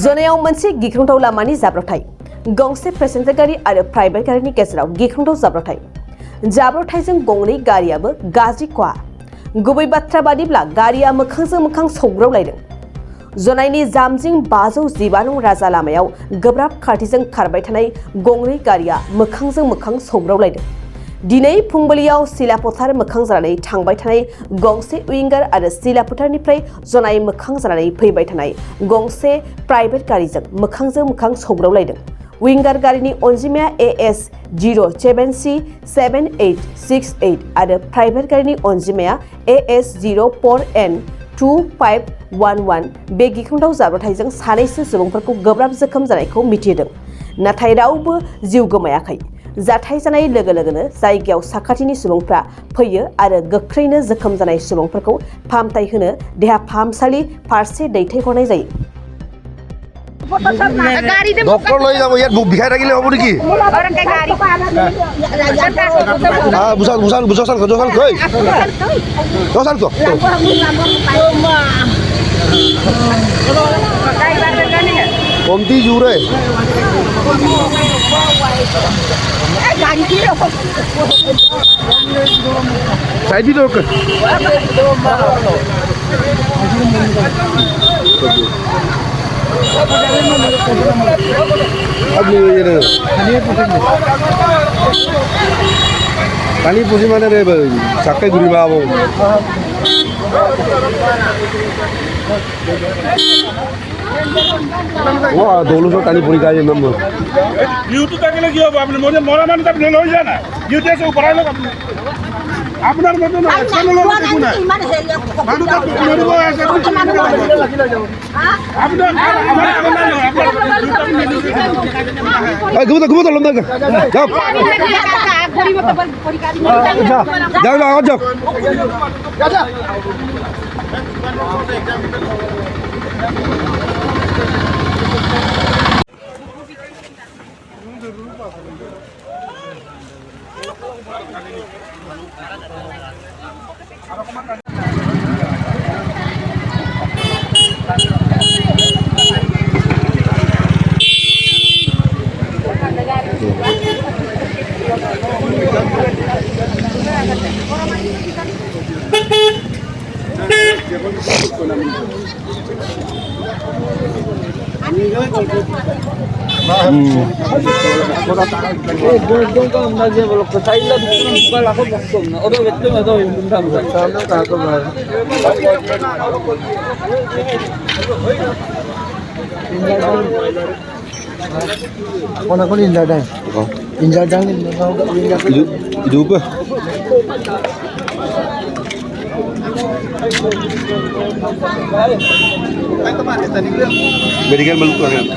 जनायाव मोनसे गिख्रंथाव लामानि जाब्रबथाय गंसे पेसेन्जार गारि आरो प्राइभेट गारिनि गेजेराव गिख्रंथाव जाब्रबथायजों गंनै गारियाबो गाज्रि खहा गुबै बाथ्रा बादिब्ला गारिया मोखांजों मोखां सौग्रावलायदों जनायनि जामजिं 515 नं राजा लामायाव गोब्राब खारथिजों खारबाय थानाय गंनै गारिया मोखांजों मोखां सौग्रावलायदों दिनै फुंबिलियाव सिलापथार मोखां जानानै थांबाय थानाय गंसे विंगार आरो सिलापथारनिफ्राय जनाय मोखां जानानै फैबाय थानाय गंसे प्राइभेट गारिजों मोखांजों मोखां सौग्रावलायदों विंगार गारिनि अनजिमाया AS 07C7868 आरो प्राइभेट गारिनि अनजिमाया AS 04N2511 बे गिख्रंथाव जाब्रबथायजों सानैसो सुबुंफोरखौ गोब्राब जोखोम जानायखौ मिथिहोदों नाथाय रावबो जिउ गोमायाखै जाथाय जानाय लोगो लोगोनो जायगायाव साखाथिनि सुबुंफ्रा फैयो आरो गोख्रैनो जोखोम जानाय सुबुंफोरखौ फाहामथाय होनो देहा फाहामसालि फारसे दैथायहरनाय जायो डक्टर লৈ যাব ইয়াত বুক বিষাই থাকিলে হ'ব নেকি বুঝাল বুঝাল বুঝাল বুঝাল কই বুঝাল কো কমতি জুরে সাইডি তো পানি পুষি মানে রে চাকে ঘুরিবা আবো ও দৌলতো টানি পড়ি গায়ে নম্বর ডিউটি থাকলে কি হবে আপনি মনে মরা মানুষ আপনি লই যান না ডিউটি এসে উপরাই লোক আপনি আপনার মতো না একশন লোক দেখুন না মানুষ তো মরিব আছে আপনি আমার ঘুমো তো লম্বা যাও যাও যাও যাও Kon injar dang. Injar dang ni hidup medical malu